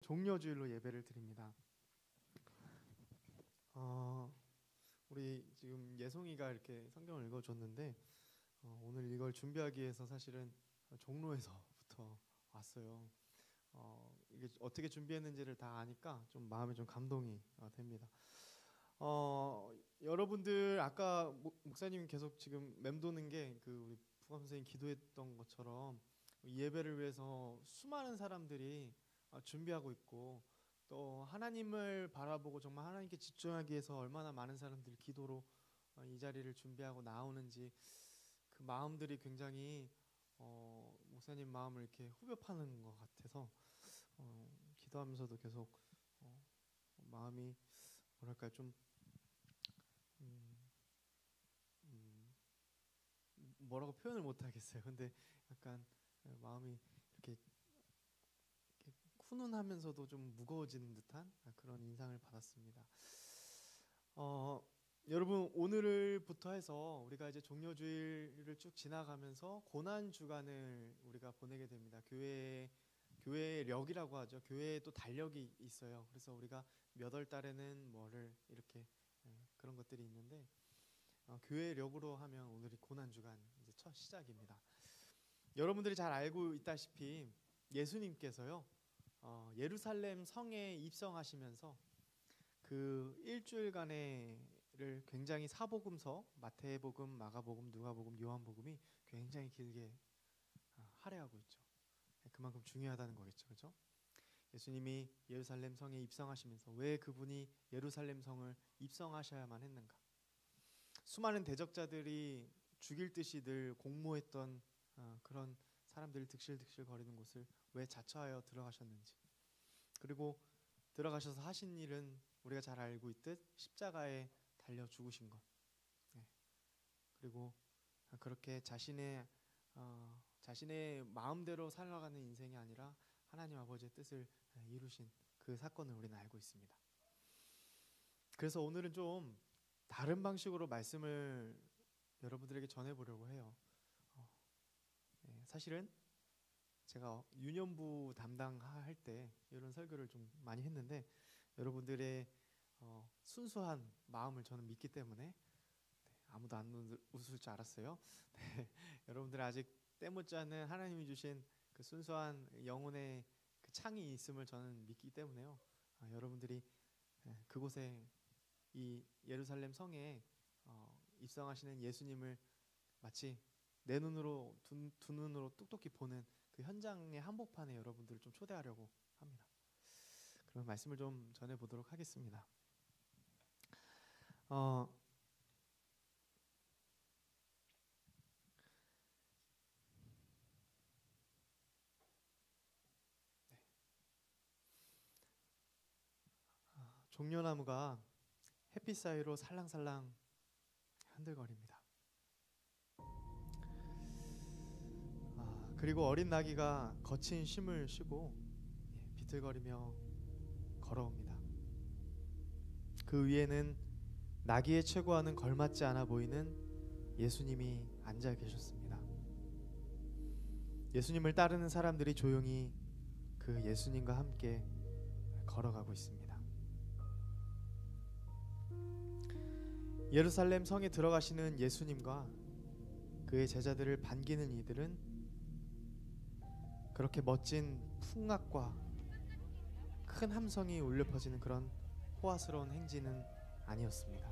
종려주일로 예배를 드립니다. 우리 지금 예송이가 이렇게 성경을 읽어줬는데 오늘 이걸 준비하기 위해서 사실은 종로에서부터 왔어요. 이게 어떻게 준비했는지를 다 아니까 좀 마음에 좀 감동이 됩니다. 여러분들 아까 목사님 계속 지금 맴도는 게 그 우리 부감 선생님 기도했던 것처럼 예배를 위해서 수많은 사람들이 준비하고 있고 또 하나님을 바라보고 정말 하나님께 집중하기 위해서 얼마나 많은 사람들이 기도로 이 자리를 준비하고 나오는지 그 마음들이 굉장히 목사님 마음을 이렇게 후벼 파는 것 같아서 기도하면서도 계속 마음이 뭐랄까 좀 뭐라고 표현을 못 하겠어요. 근데 약간 마음이 이렇게 훈훈하면서도 좀 무거워지는 듯한 그런 인상을 받았습니다. 여러분 오늘부터 해서 우리가 이제 종려주일을 쭉 지나가면서 고난 주간을 우리가 보내게 됩니다. 교회력이라고 하죠. 교회에 또 달력이 있어요. 그래서 우리가 몇 월 달에는 뭐를 이렇게 그런 것들이 있는데 교회력으로 하면 오늘이 고난 주간 이제 첫 시작입니다. 여러분들이 잘 알고 있다시피 예수님께서요 예루살렘 성에 입성하시면서 그 일주일간의를 굉장히 사복음서 마태복음, 마가복음, 누가복음, 요한복음이 굉장히 길게 할애하고 있죠. 그만큼 중요하다는 거겠죠, 그렇죠? 예수님이 예루살렘 성에 입성하시면서 왜 그분이 예루살렘 성을 입성하셔야만 했는가? 수많은 대적자들이 죽일 듯이 늘 공모했던 그런 사람들이 득실득실 거리는 곳을 왜 자처하여 들어가셨는지, 그리고 들어가셔서 하신 일은 우리가 잘 알고 있듯 십자가에 달려 죽으신 것, 그리고 그렇게 자신의 마음대로 살아가는 인생이 아니라 하나님 아버지의 뜻을 이루신 그 사건을 우리는 알고 있습니다. 그래서 오늘은 좀 다른 방식으로 말씀을 여러분들에게 전해보려고 해요. 사실은 제가 유년부 담당할 때 이런 설교를 좀 많이 했는데 여러분들의 순수한 마음을 저는 믿기 때문에 아무도 안 웃을 줄 알았어요. 여러분들 아직 때묻지 않은 하나님이 주신 그 순수한 영혼의 그 창이 있음을 저는 믿기 때문에요. 여러분들이 그곳에 이 예루살렘 성에 입성하시는 예수님을 마치 내 눈으로 두 눈으로 똑똑히 보는 그 현장의 한복판에 여러분들을 좀 초대하려고 합니다. 그럼 말씀을 좀 전해보도록 하겠습니다. 종려나무가 햇빛 사이로 살랑살랑 흔들거립니다. 그리고 어린 나귀가 거친 쉼을 쉬고 비틀거리며 걸어옵니다. 그 위에는 나귀의 최고와는 걸맞지 않아 보이는 예수님이 앉아 계셨습니다. 예수님을 따르는 사람들이 조용히 그 예수님과 함께 걸어가고 있습니다. 예루살렘 성에 들어가시는 예수님과 그의 제자들을 반기는 이들은 그렇게 멋진 풍악과 큰 함성이 울려 퍼지는 그런 호화스러운 행진은 아니었습니다.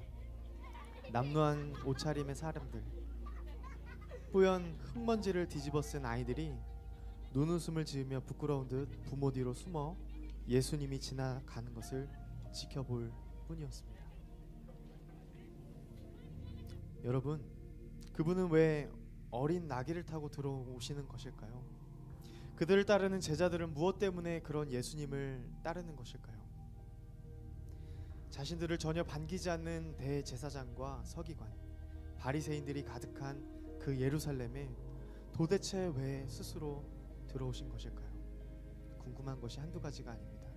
남루한 옷차림의 사람들, 뿌연 흙먼지를 뒤집어 쓴 아이들이 눈웃음을 지으며 부끄러운 듯 부모 뒤로 숨어 예수님이 지나가는 것을 지켜볼 뿐이었습니다. 여러분, 그분은 왜 어린 나귀를 타고 들어오시는 것일까요? 그들을 따르는 제자들은 무엇 때문에 그런 예수님을 따르는 것일까요? 자신들을 전혀 반기지 않는 대제사장과 서기관, 바리새인들이 가득한 그 예루살렘에 도대체 왜 스스로 들어오신 것일까요? 궁금한 것이 한두 가지가 아닙니다.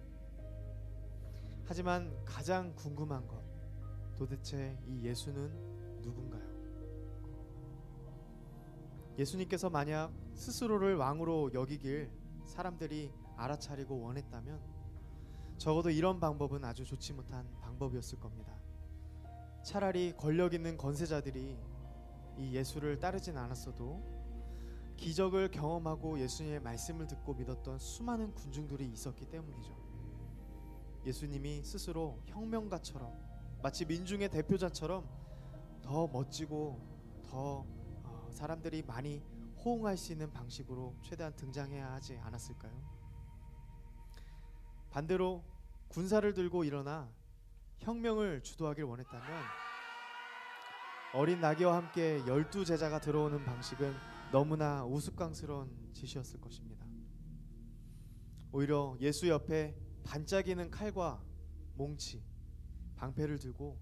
하지만 가장 궁금한 것, 도대체 이 예수는 누군가요? 예수님께서 만약 스스로를 왕으로 여기길 사람들이 알아차리고 원했다면 적어도 이런 방법은 아주 좋지 못한 방법이었을 겁니다. 차라리 권력 있는 권세자들이 이 예수를 따르진 않았어도 기적을 경험하고 예수님의 말씀을 듣고 믿었던 수많은 군중들이 있었기 때문이죠. 예수님이 스스로 혁명가처럼, 마치 민중의 대표자처럼 더 멋지고 더 사람들이 많이 호응할 수 있는 방식으로 최대한 등장해야 하지 않았을까요? 반대로 군사를 들고 일어나 혁명을 주도하길 원했다면 어린 나귀와 함께 12제자가 들어오는 방식은 너무나 우스꽝스러운 짓이었을 것입니다. 오히려 예수 옆에 반짝이는 칼과 몽치, 방패를 들고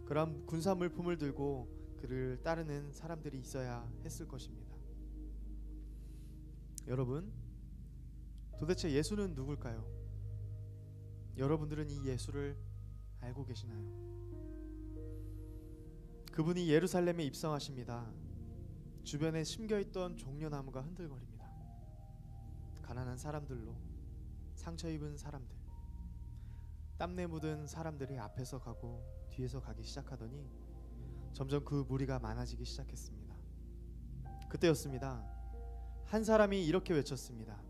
그런 군사 물품을 들고 그를 따르는 사람들이 있어야 했을 것입니다. 여러분, 도대체 예수는 누굴까요? 여러분들은 이 예수를 알고 계시나요? 그분이 예루살렘에 입성하십니다. 주변에 심겨있던 종려나무가 흔들거립니다. 가난한 사람들로, 상처 입은 사람들, 땀내 묻은 사람들이 앞에서 가고 뒤에서 가기 시작하더니 점점 그 무리가 많아지기 시작했습니다. 그때였습니다. 한 사람이 이렇게 외쳤습니다.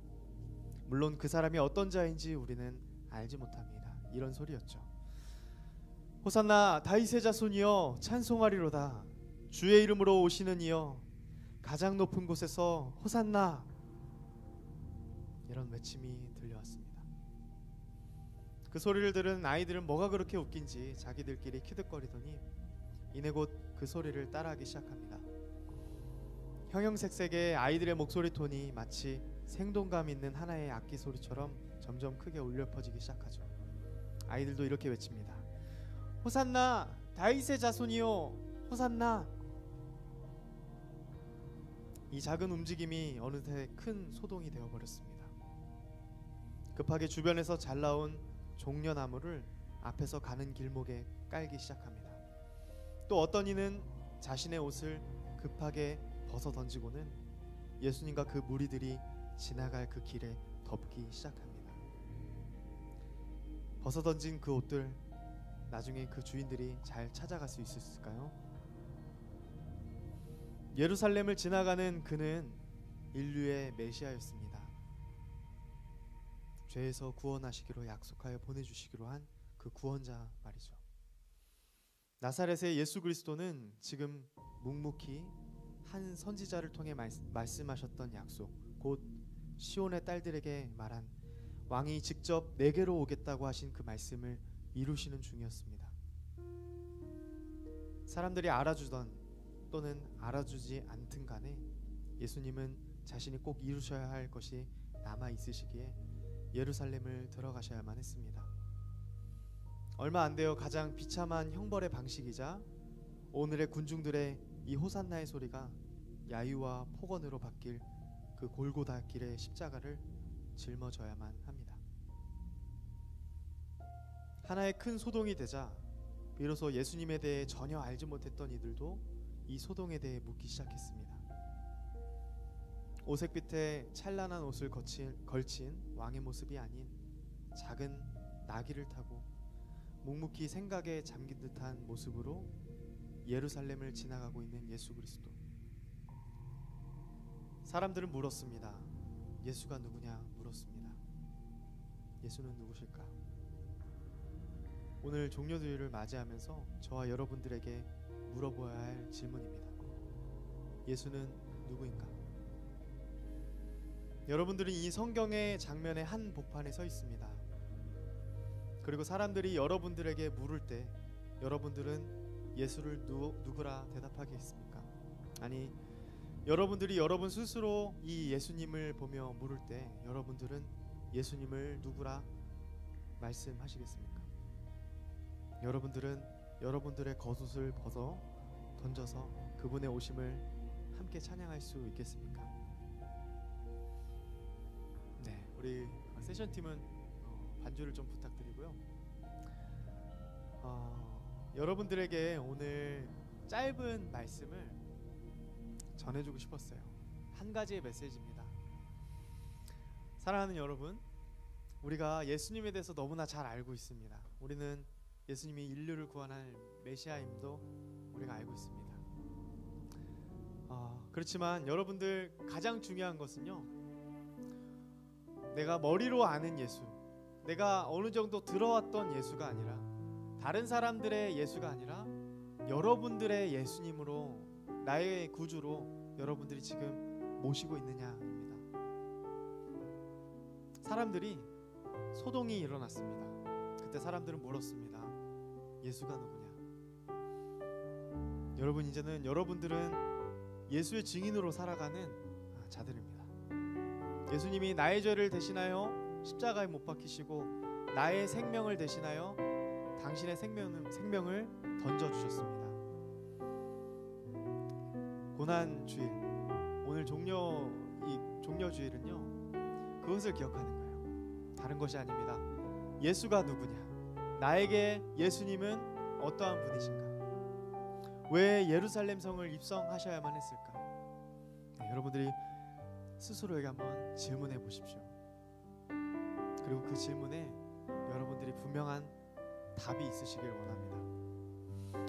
물론 그 사람이 어떤 자인지 우리는 알지 못합니다. 이런 소리였죠. 호산나 다윗의 자손이여 찬송하리로다. 주의 이름으로 오시는 이여 가장 높은 곳에서 호산나. 이런 외침이 들려왔습니다. 그 소리를 들은 아이들은 뭐가 그렇게 웃긴지 자기들끼리 키득거리더니 이내 곧 그 소리를 따라하기 시작합니다. 형형색색의 아이들의 목소리 톤이 마치 생동감 있는 하나의 악기 소리처럼 점점 크게 울려 퍼지기 시작하죠. 아이들도 이렇게 외칩니다. 호산나 다윗의 자손이요 호산나. 이 작은 움직임이 어느새 큰 소동이 되어버렸습니다. 급하게 주변에서 잘 나온 종려나무를 앞에서 가는 길목에 깔기 시작합니다. 또 어떤 이는 자신의 옷을 급하게 벗어 던지고는 예수님과 그 무리들이 지나갈 그 길에 덮기 시작합니다. 벗어 던진 그 옷들 나중에 그 주인들이 잘 찾아갈 수 있었을까요? 예루살렘을 지나가는 그는 인류의 메시아였습니다. 죄에서 구원하시기로 약속하여 보내주시기로 한 그 구원자 말이죠. 나사렛의 예수 그리스도는 지금 묵묵히 한 선지자를 통해 말씀하셨던 약속, 곧 시온의 딸들에게 말한 왕이 직접 내게로 오겠다고 하신 그 말씀을 이루시는 중이었습니다. 사람들이 알아주던 또는 알아주지 않든 간에 예수님은 자신이 꼭 이루셔야 할 것이 남아 있으시기에 예루살렘을 들어가셔야만 했습니다. 얼마 안 되어 가장 비참한 형벌의 방식이자 오늘의 군중들의 이 호산나의 소리가 야유와 폭언으로 바뀔 그 골고다 길의 십자가를 짊어져야만 합니다. 하나의 큰 소동이 되자 비로소 예수님에 대해 전혀 알지 못했던 이들도 이 소동에 대해 묻기 시작했습니다. 오색빛의 찬란한 옷을 걸친 왕의 모습이 아닌 작은 나귀를 타고 묵묵히 생각에 잠긴 듯한 모습으로 예루살렘을 지나가고 있는 예수 그리스도. 사람들은 물었습니다. 예수가 누구냐 물었습니다. 예수는 누구실까? 오늘 종료주일을 맞이하면서 저와 여러분들에게 물어보아야 할 질문입니다. 예수는 누구인가? 여러분들은 이 성경의 장면의 한 복판에 서 있습니다. 그리고 사람들이 여러분들에게 물을 때 여러분들은 예수를 누구라 대답하겠습니까? 아니, 여러분들이 여러분 스스로 이 예수님을 보며 물을 때 여러분들은 예수님을 누구라 말씀하시겠습니까? 여러분들은 여러분들의 겉옷을 벗어 던져서 그분의 오심을 함께 찬양할 수 있겠습니까? 네, 우리 세션팀은 반주를 좀 부탁드리고요. 여러분들에게 오늘 짧은 말씀을 전해주고 싶었어요. 한 가지의 메시지입니다. 사랑하는 여러분, 우리가 예수님에 대해서 너무나 잘 알고 있습니다. 우리는 예수님이 인류를 구원할 메시아임도 우리가 알고 있습니다. 그렇지만 여러분들, 가장 중요한 것은요, 내가 머리로 아는 예수, 내가 어느 정도 들어왔던 예수가 아니라, 다른 사람들의 예수가 아니라 여러분들의 예수님으로, 나의 구주로 여러분들이 지금 모시고 있느냐입니다. 사람들이 소동이 일어났습니다. 그때 사람들은 물었습니다. 예수가 누구냐? 여러분, 이제는 여러분들은 예수의 증인으로 살아가는 자들입니다. 예수님이 나의 죄를 대신하여 십자가에 못 박히시고 나의 생명을 대신하여 당신의 생명을 던져주셨습니다. 고난주일, 오늘 종려주일은요, 그것을 기억하는 거예요. 다른 것이 아닙니다. 예수가 누구냐? 나에게 예수님은 어떠한 분이신가? 왜 예루살렘 성을 입성하셔야만 했을까? 여러분들이 스스로에게 한번 질문해 보십시오. 그리고 그 질문에 여러분들이 분명한 답이 있으시길 원합니다.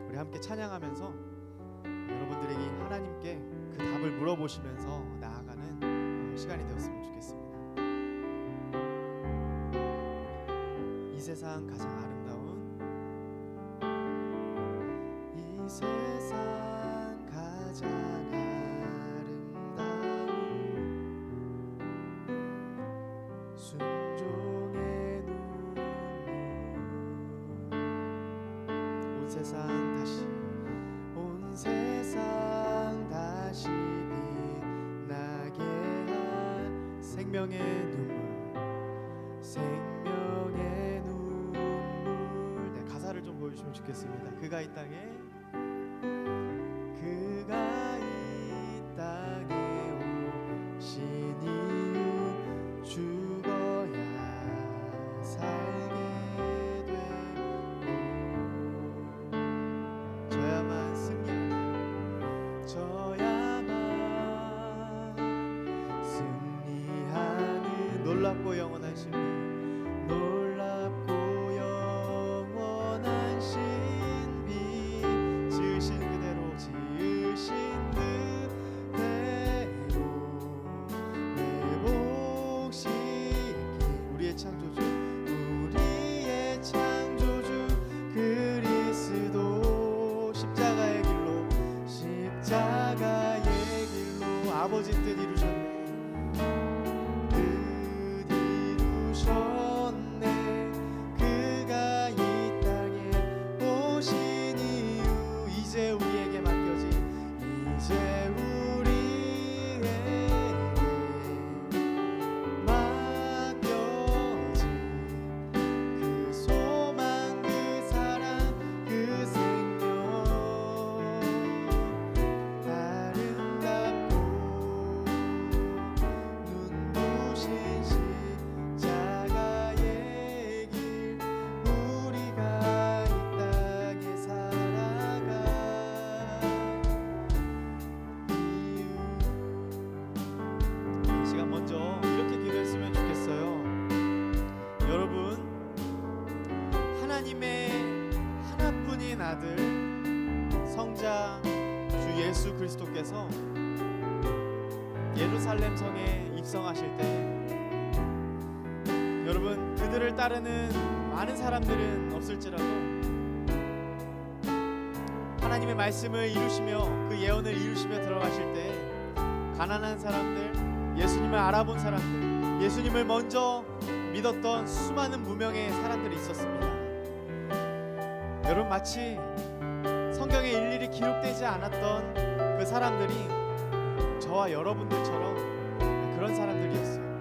우리 함께 찬양하면서 여러분들에게 하나님께 그 답을 물어보시면서 나아가는 시간이 되었으면 좋겠습니다. 이 세상 가장 아름다운, 이 세상 가장 아름다운 순종의 눈물, 온 세상 다시 빛나게 할 생명의 눈물. 네, 가사를 좀 보여주시면 좋겠습니다. 그가 이 땅에 오신 이유, 죽어야 살게 되고, 저야만 승리하는 놀랍고 영원한 신비, 놀랍고 영원한 신비, 지으신 그대로 회복시키 우리의 창조주 그리스도, 십자가의 길로 아버지 뜻 이루셨네. 그가 이 땅에 오신 이유, 이제 우리에게 맡겨진, 그 소망, 그 사랑, 그 생명, 아름답고 눈부신 십자가의 길, 우리가 이 땅에 살아가 이유. 이 시간 먼저 이렇게 기도했으면 좋겠어요. 여러분, 하나님의 하나뿐인 아들 성자 주 예수 그리스도께서 예루살렘 성에 입성하실 때, 여러분, 그들을 따르는 많은 사람들은 없을지라도 하나님의 말씀을 이루시며 그 예언을 이루시며 들어가실 때, 가난한 사람들, 예수님을 알아본 사람들, 예수님을 먼저 믿었던 수많은 무명의 사람들이 있었습니다. 여러분, 마치 성경에 일일이 기록되지 않았던 그 사람들이 저와 여러분들처럼 그런 사람들이었어요.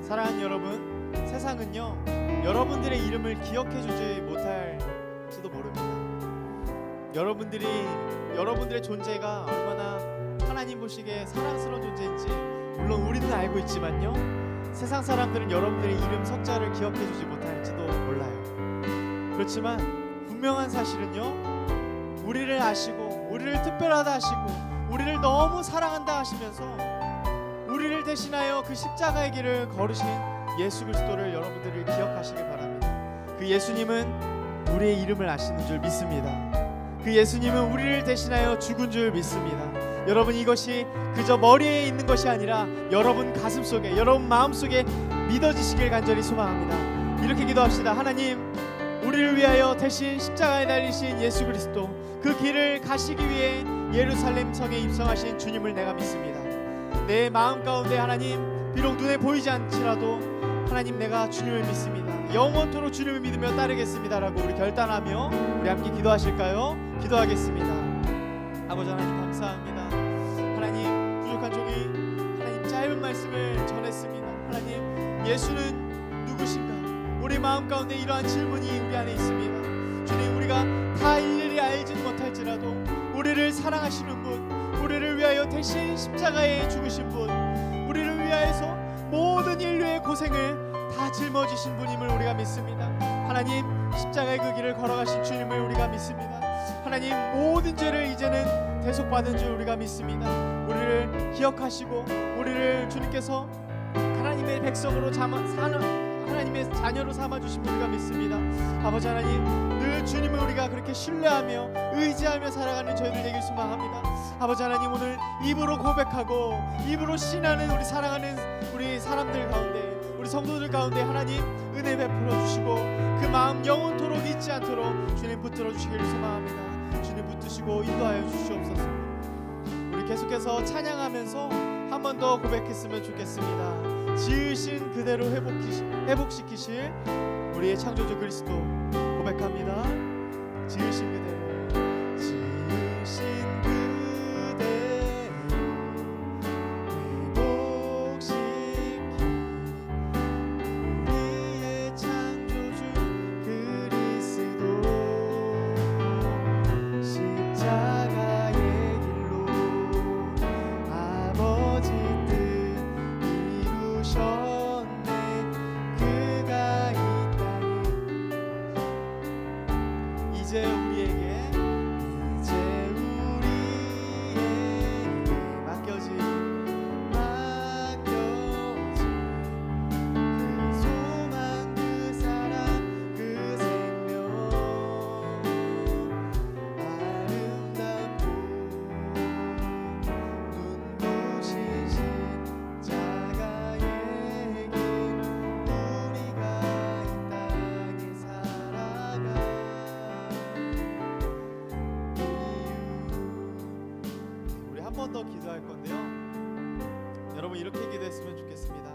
사랑하는 여러분, 세상은요, 여러분들의 이름을 기억해주지 못할지도 모릅니다. 여러분들의 존재가 얼마나 하나님 보시기에 사랑스러운 존재인지 물론 우리는 알고 있지만요, 세상 사람들은 여러분들의 이름 석자를 기억해주지 못할지도 몰라요. 그렇지만 분명한 사실은요, 우리를 아시고 우리를 특별하다 하시고 우리를 너무 사랑한다 하시면서 우리를 대신하여 그 십자가의 길을 걸으신 예수 그리스도를 여러분들이 기억하시길 바랍니다. 그 예수님은 우리의 이름을 아시는 줄 믿습니다. 그 예수님은 우리를 대신하여 죽은 줄 믿습니다. 여러분, 이것이 그저 머리에 있는 것이 아니라 여러분 가슴속에, 여러분 마음속에 믿어지시길 간절히 소망합니다. 이렇게 기도합시다. 하나님, 우리를 위하여 대신 십자가에 달리신 예수 그리스도, 그 길을 가시기 위해 예루살렘 성에 입성하신 주님을 내가 믿습니다. 내 마음 가운데 하나님, 비록 눈에 보이지 않지라도 하나님, 내가 주님을 믿습니다. 영원토록 주님을 믿으며 따르겠습니다 라고 우리 결단하며 우리 함께 기도하실까요? 기도하겠습니다. 아버지 하나님, 감사합니다. 하나님, 부족한 종이 하나님 짧은 말씀을 전했습니다. 하나님, 예수는 누구신가? 우리 마음 가운데 이러한 질문이 우리 안에 있습니다. 주님, 우리가 다 일일이 알지는 못할지라도 우리를 사랑하시는 분, 우리를 위하여 대신 십자가에 죽으신 분, 우리를 위하여서 모든 인류의 고생을 다 짊어지신 분임을 우리가 믿습니다. 하나님, 십자가의 그 길을 걸어가신 주님을 우리가 믿습니다. 하나님, 모든 죄를 이제는 대속받은 줄 우리가 믿습니다. 우리를 기억하시고 우리를 주님께서 하나님의 백성으로 하나님의 자녀로 삼아주신 우리가 믿습니다. 아버지 하나님, 늘 주님을 우리가 그렇게 신뢰하며 의지하며 살아가는 저희들 되길 소망합니다. 아버지 하나님, 오늘 입으로 고백하고 입으로 신하는 우리 사랑하는 우리 사람들 가운데, 우리 성도들 가운데 하나님 은혜 베풀어 주시고 그 마음 영원토록 잊지 않도록 주님 붙들어 주시기를 소망합니다. 주님 붙드시고 인도하여 주시옵소서. 우리 계속해서 찬양하면서 한 번 더 고백했으면 좋겠습니다. 지으신 그대로 회복시키실 우리의 창조주 그리스도 고백합니다. 지으신 그대로, 지으신 그대로 회복시키 우리의 창조주 그리스도, 십자가의 길로 아버지 뜻 이루셨네. 그가 이 땅에 이제 우리에게 맡겨진 그 소망, 그 사랑, 그 생명, 아름답고 눈부신 십자가의 길, 우리가 이 땅에 살아가 우리 한 번 더 기도할 건데요. 여러분, 이렇게 기도했으면 좋겠습니다.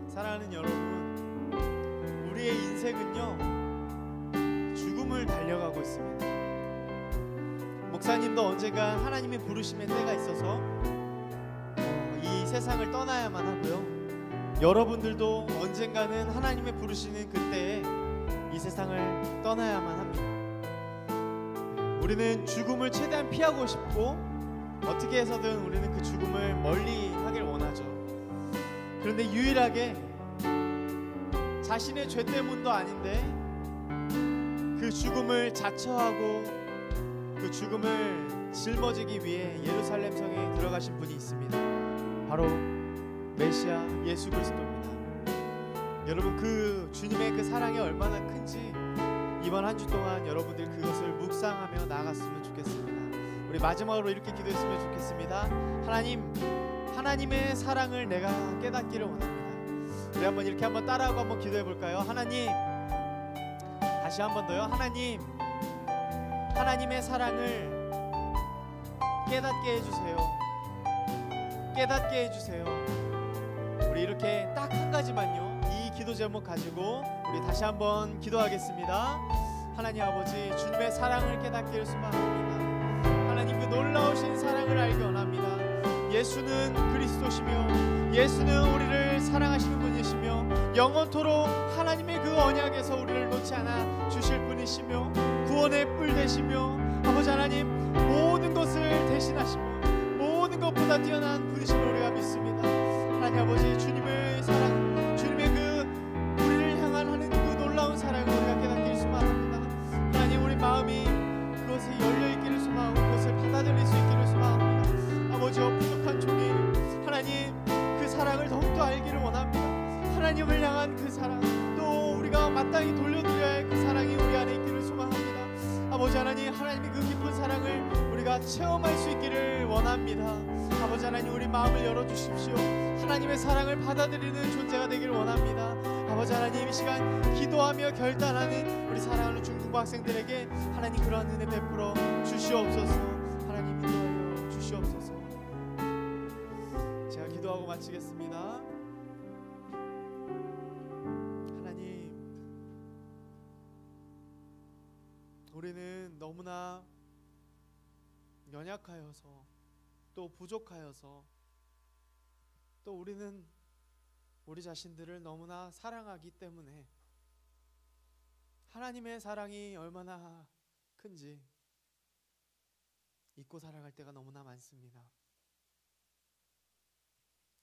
사랑하는 여러분, 우리의 인생은요 죽음을 달려가고 있습니다. 목사님도 언젠가 하나님의 부르심의 때가 있어서 이 세상을 떠나야만 하고요, 여러분들도 언젠가는 하나님의 부르시는 그때에 이 세상을 떠나야만 합니다. 우리는 죽음을 최대한 피하고 싶고 어떻게 해서든 우리는 그 죽음을 멀리 하길 원하죠. 그런데 유일하게 자신의 죄 때문도 아닌데 그 죽음을 자처하고 그 죽음을 짊어지기 위해 예루살렘 성에 들어가신 분이 있습니다. 바로 메시아 예수 그리스도입니다. 여러분, 그 주님의 그 사랑이 얼마나 큰지 이번 한 주 동안 여러분들 그것을 묵상하며 나아갔으면 좋겠습니다. 우리 마지막으로 이렇게 기도했으면 좋겠습니다. 하나님, 하나님의 사랑을 내가 깨닫기를 원합니다. 우리 한번 이렇게 한번 따라하고 한번 기도해 볼까요? 하나님, 다시 한번 더요. 하나님, 하나님의 사랑을 깨닫게 해주세요. 깨닫게 해주세요. 우리 이렇게 딱 한 가지만요, 이 기도 제목 가지고 우리 다시 한번 기도하겠습니다. 하나님 아버지, 주님의 사랑을 깨닫기를 소망합니다. 하나님, 그 놀라우신 사랑을 알기 원합니다. 예수는 그리스도시며 예수는 우리를 사랑하시는 분이시며 영원토록 하나님의 그 언약에서 우리를 놓지 않아 주실 분이시며 구원의 뿔 되시며 아버지 하나님, 모든 것을 대신하시며 모든 것보다 뛰어난 분이심을 우리가 믿습니다. 하나님 아버지, 주님의 사랑, 주님의 그 우리를 향한 하는 그 놀라운 사랑을 우리가 깨닫기를 소망합니다. 하나님, 우리 마음이 그것에 열려있기를 소망하고 그것을 받아들일 수 있기를 소망합니다. 아버지여, 부족한 종이 하나님 하나님을 향한 그 사랑, 또 우리가 마땅히 돌려드려야 할 그 사랑이 우리 안에 있기를 소망합니다. 아버지 하나님, 하나님의 그 깊은 사랑을 우리가 체험할 수 있기를 원합니다. 아버지 하나님, 우리 마음을 열어주십시오. 하나님의 사랑을 받아들이는 존재가 되기를 원합니다. 아버지 하나님, 이 시간 기도하며 결단하는 우리 사랑하는 중등부 학생들에게 하나님 그러한 은혜 베풀어 주시옵소서. 하나님 인도하여 주시옵소서. 제가 기도하고 마치겠습니다. 하나님, 우리는 너무나 연약하여서 또 부족하여서 또 우리는 우리 자신들을 너무나 사랑하기 때문에 하나님의 사랑이 얼마나 큰지 잊고 살아갈 때가 너무나 많습니다.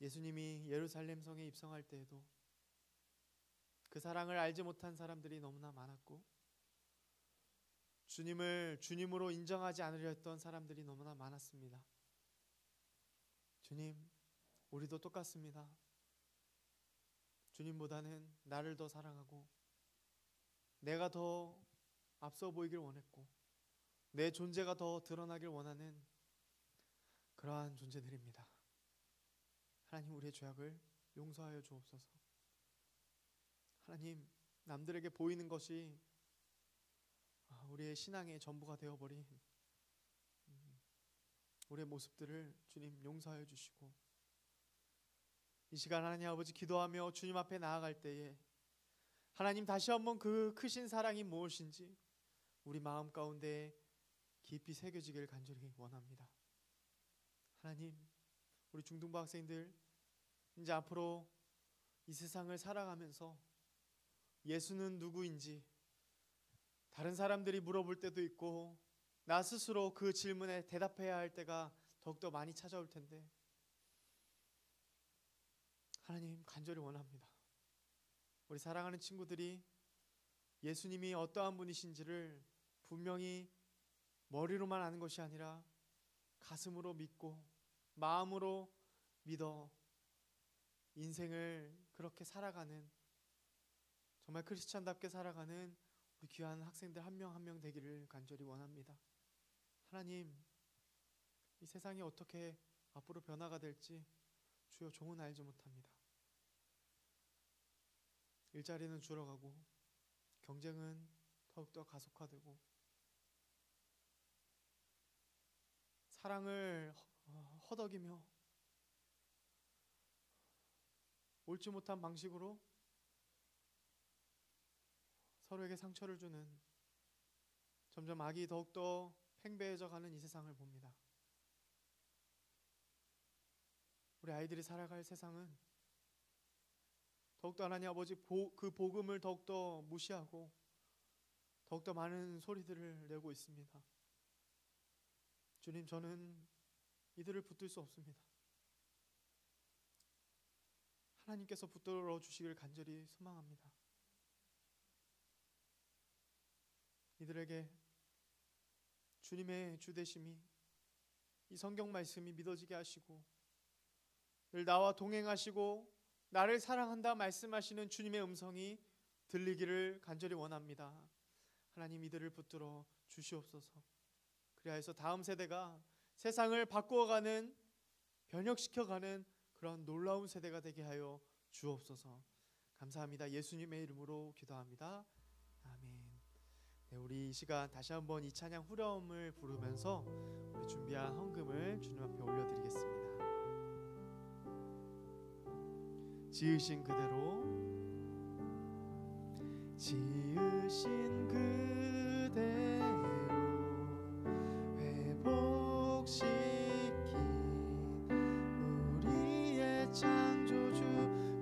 예수님이 예루살렘 성에 입성할 때에도 그 사랑을 알지 못한 사람들이 너무나 많았고, 주님을 주님으로 인정하지 않으려 했던 사람들이 너무나 많았습니다. 주님, 우리도 똑같습니다. 주님보다는 나를 더 사랑하고 내가 더 앞서 보이길 원했고 내 존재가 더 드러나길 원하는 그러한 존재들입니다. 하나님, 우리의 죄악을 용서하여 주옵소서. 하나님, 남들에게 보이는 것이 우리의 신앙의 전부가 되어버린 우리의 모습들을 주님 용서하여 주시고, 이 시간 하나님 아버지 기도하며 주님 앞에 나아갈 때에 하나님 다시 한번 그 크신 사랑이 무엇인지 우리 마음 가운데 깊이 새겨지기를 간절히 원합니다. 하나님, 우리 중등부 학생들 이제 앞으로 이 세상을 살아가면서 예수는 누구인지 다른 사람들이 물어볼 때도 있고 나 스스로 그 질문에 대답해야 할 때가 더욱더 많이 찾아올 텐데, 하나님 간절히 원합니다. 우리 사랑하는 친구들이 예수님이 어떠한 분이신지를 분명히 머리로만 아는 것이 아니라 가슴으로 믿고 마음으로 믿어 인생을 그렇게 살아가는, 정말 크리스찬답게 살아가는 우리 귀한 학생들 한 명 한 명 되기를 간절히 원합니다. 하나님, 이 세상이 어떻게 앞으로 변화가 될지 주여 종은 알지 못합니다. 일자리는 줄어가고 경쟁은 더욱더 가속화되고 사랑을 허덕이며 옳지 못한 방식으로 서로에게 상처를 주는, 점점 악이 더욱더 팽배해져 가는 이 세상을 봅니다. 우리 아이들이 살아갈 세상은 더욱더 하나님 아버지 그 복음을 더욱더 무시하고 더욱더 많은 소리들을 내고 있습니다. 주님, 저는 이들을 붙들 수 없습니다. 하나님께서 붙들어 주시기를 간절히 소망합니다. 이들에게 주님의 주되심이, 이 성경 말씀이 믿어지게 하시고 늘 나와 동행하시고 나를 사랑한다 말씀하시는 주님의 음성이 들리기를 간절히 원합니다. 하나님, 이들을 붙들어 주시옵소서. 그리하여서 다음 세대가 세상을 바꾸어가는, 변혁시켜가는 그런 놀라운 세대가 되게 하여 주옵소서. 감사합니다. 예수님의 이름으로 기도합니다. 아멘. 네, 우리 이 시간 다시 한번 이 찬양 후렴을 부르면서 우리 준비한 헌금을 주님 앞에 올려드리겠습니다. 지으신 그대로, 지으신 그대로 회복시킨 우리의 창조주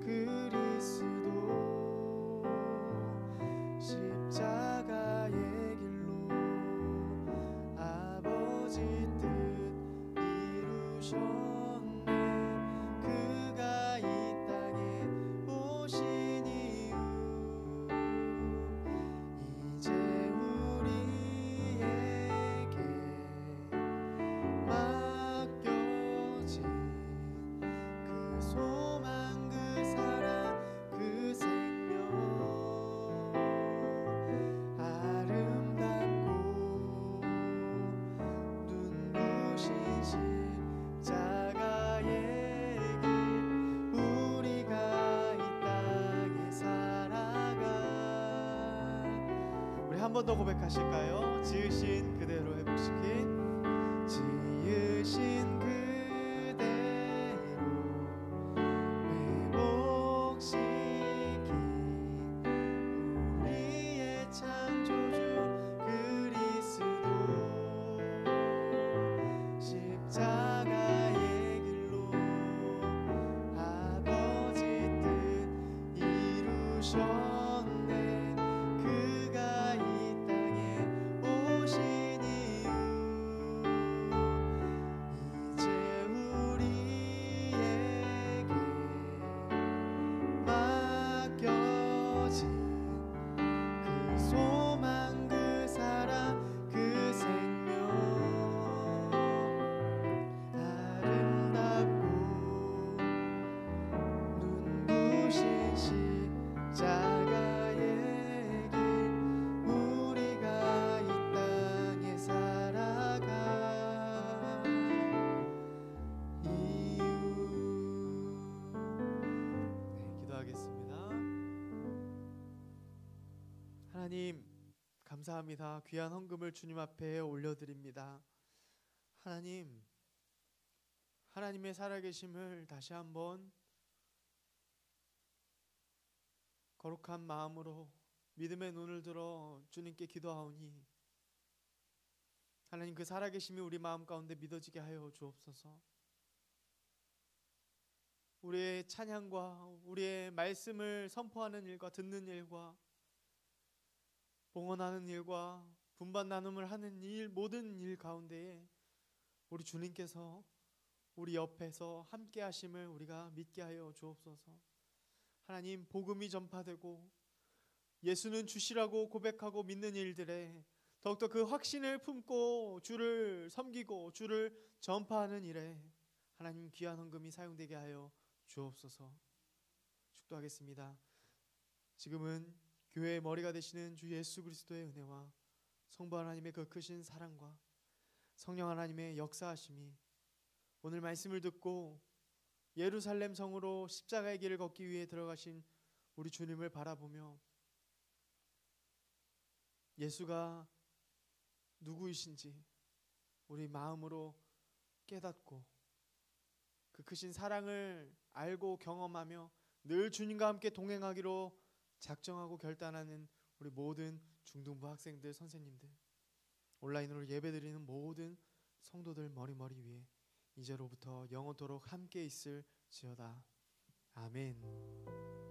그리스도, 십자가의 길로 아버지 뜻 이루셨네. 그가 이 땅에 오신 이유, 이제 우리 십자가의 길 우리가 이 땅에 살아가. 우리 한 번 더 고백하실까요? 지으신 그대로 회복시킨 지으신 그대로 회복시킨 우리의 창조주 그리스도 십자가의 길로 아버지 뜻 이루셨네. 그가 이 땅에 오신 이유 이제 우리에게 맡겨진 그 소망 그 사랑 그 생명 아름답고 눈부신 십자가의 길 우리가 이 땅에 살아가 이유. 기도하겠습니다. 하나님 감사합니다. 귀한 헌금을 주님 앞에 올려드립니다. 하나님의 살아계심을 다시 한번 거룩한 마음으로 믿음의 눈을 들어 주님께 기도하오니 하나님 그 살아계심이 우리 마음 가운데 믿어지게 하여 주옵소서. 우리의 찬양과 우리의 말씀을 선포하는 일과 듣는 일과 봉헌하는 일과 분반 나눔을 하는 일 모든 일 가운데에 우리 주님께서 우리 옆에서 함께 하심을 우리가 믿게 하여 주옵소서. 하나님 복음이 전파되고 예수는 주시라고 고백하고 믿는 일들에 더욱더 그 확신을 품고 주를 섬기고 주를 전파하는 일에 하나님 귀한 헌금이 사용되게 하여 주옵소서. 축도하겠습니다. 지금은 교회의 머리가 되시는 주 예수 그리스도의 은혜와 성부 하나님의 그 크신 사랑과 성령 하나님의 역사하심이 오늘 말씀을 듣고 예루살렘 성으로 십자가의 길을 걷기 위해 들어가신 우리 주님을 바라보며 예수가 누구이신지 우리 마음으로 깨닫고 그 크신 사랑을 알고 경험하며 늘 주님과 함께 동행하기로 작정하고 결단하는 우리 모든 중등부 학생들, 선생님들, 온라인으로 예배드리는 모든 성도들 머리 위에 이제로부터 영원토록 함께 있을지어다. 아멘.